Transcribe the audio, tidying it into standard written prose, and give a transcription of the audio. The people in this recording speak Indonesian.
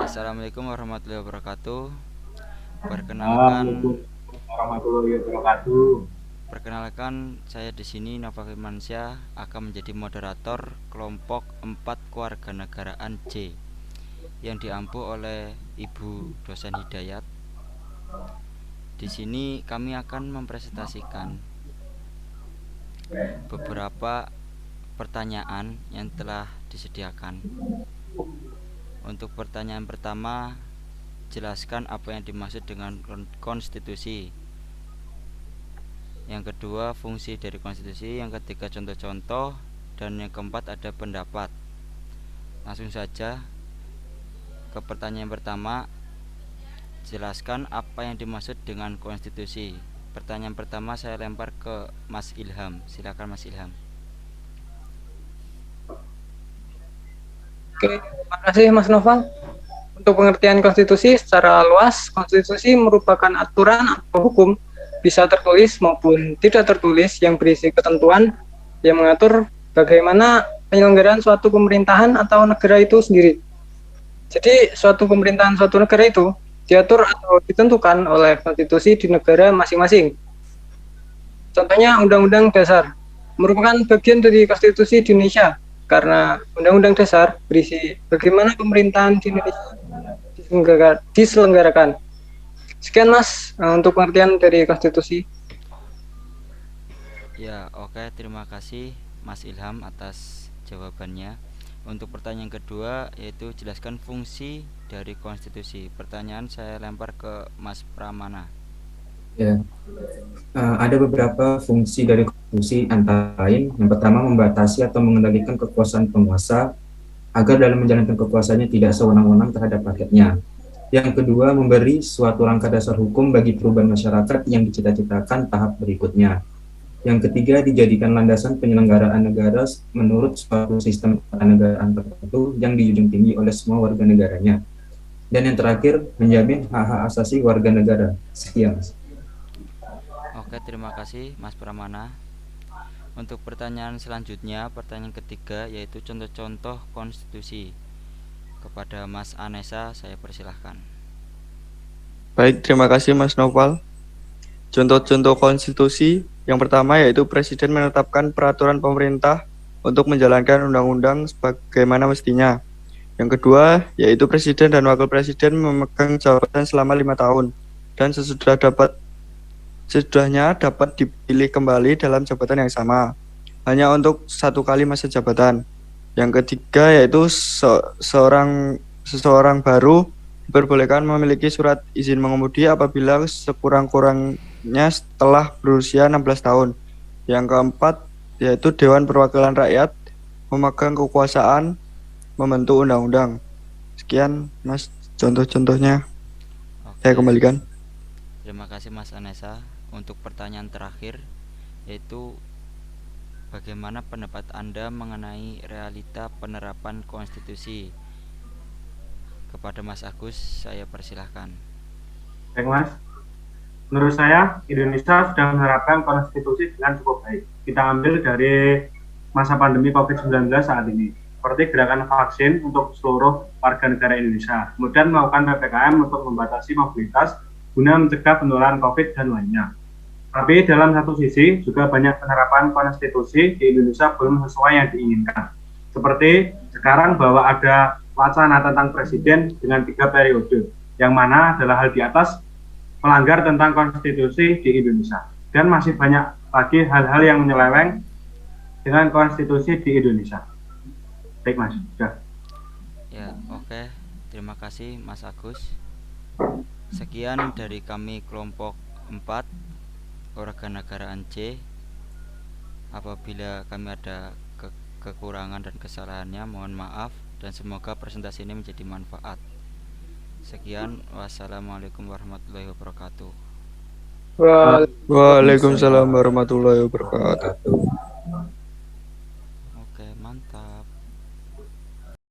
Assalamualaikum warahmatullahi wabarakatuh. Perkenalkan, Waalaikumsalam warahmatullahi wabarakatuh. perkenalkan saya di sini Nova Firmansyah akan menjadi moderator kelompok 4 kewarganegaraan C yang diampu oleh Ibu dosen Hidayat. Di sini kami akan mempresentasikan beberapa pertanyaan yang telah disediakan. Untuk pertanyaan pertama, jelaskan apa yang dimaksud dengan konstitusi. Yang kedua, fungsi dari konstitusi. Yang ketiga, contoh-contoh. Dan yang keempat, ada pendapat. Langsung saja ke pertanyaan pertama. Jelaskan apa yang dimaksud dengan konstitusi. Pertanyaan pertama saya lempar ke Mas Ilham. Silakan Mas Ilham. Oke, terima kasih Mas Noval. Untuk pengertian konstitusi secara luas, konstitusi merupakan aturan atau hukum bisa tertulis maupun tidak tertulis yang berisi ketentuan yang mengatur bagaimana penyelenggaraan suatu pemerintahan atau negara itu sendiri. Jadi, suatu pemerintahan suatu negara itu diatur atau ditentukan oleh konstitusi di negara masing-masing. Contohnya Undang-Undang Dasar merupakan bagian dari konstitusi di Indonesia karena Undang-Undang Dasar berisi bagaimana pemerintahan di Indonesia diselenggarakan. Sekian Mas untuk pengertian dari konstitusi. Ya, oke, terima kasih Mas Ilham atas jawabannya. Untuk pertanyaan kedua yaitu jelaskan fungsi dari konstitusi. Pertanyaan saya lempar ke Mas Pramana. Ya, ada beberapa fungsi dari konstitusi antara lain yang pertama membatasi atau mengendalikan kekuasaan penguasa agar dalam menjalankan kekuasaannya tidak sewenang-wenang terhadap rakyatnya. Yang kedua, memberi suatu rangka dasar hukum bagi perubahan masyarakat yang dicita-citakan tahap berikutnya. Yang ketiga, dijadikan landasan penyelenggaraan negara menurut suatu sistem ketatanegaraan tertentu yang dijunjung tinggi oleh semua warga negaranya. Dan yang terakhir, menjamin hak-hak asasi warga negara. Sekian. Oke, terima kasih Mas Pramana. Untuk pertanyaan selanjutnya, pertanyaan ketiga yaitu contoh-contoh konstitusi. Kepada Mas Anessa saya persilahkan. Baik, terima kasih Mas Noval. Contoh-contoh konstitusi yang pertama yaitu Presiden menetapkan peraturan pemerintah untuk menjalankan undang-undang sebagaimana mestinya. Yang kedua yaitu Presiden dan Wakil Presiden memegang jabatan selama 5 tahun dan sesudahnya dapat dipilih kembali dalam jabatan yang sama, hanya untuk 1 kali masa jabatan. Yang ketiga yaitu seseorang baru diperbolehkan memiliki surat izin mengemudi apabila sekurang-kurangnya setelah berusia 16 tahun. Yang keempat yaitu Dewan Perwakilan Rakyat memegang kekuasaan membentuk undang-undang. Sekian Mas contoh-contohnya. Saya Oke, kembalikan. terima kasih Mas Anessa. Untuk pertanyaan terakhir yaitu bagaimana pendapat Anda mengenai realita penerapan konstitusi? Kepada Mas Agus saya persilahkan. Baik Mas, menurut saya Indonesia sudah menerapkan konstitusi dengan cukup baik. Kita ambil dari masa pandemi COVID-19 saat ini, seperti gerakan vaksin untuk seluruh warga negara Indonesia, kemudian melakukan PPKM untuk membatasi mobilitas guna mencegah penularan COVID dan lainnya. Tapi dalam satu sisi juga banyak penerapan konstitusi di Indonesia belum sesuai yang diinginkan. Seperti sekarang bahwa ada wacana tentang presiden dengan 3 periode, yang mana adalah hal di atas melanggar tentang konstitusi di Indonesia. Dan masih banyak lagi hal-hal yang menyeleweng dengan konstitusi di Indonesia. Baik Mas, sudah. Ya, oke. Terima kasih Mas Agus. Sekian dari kami kelompok 4 Kewarganegaraan C. Apabila kami ada kekurangan dan kesalahannya mohon maaf dan semoga presentasi ini menjadi manfaat. Sekian, wassalamualaikum warahmatullahi wabarakatuh. Wah, Waalaikumsalam warahmatullahi wabarakatuh.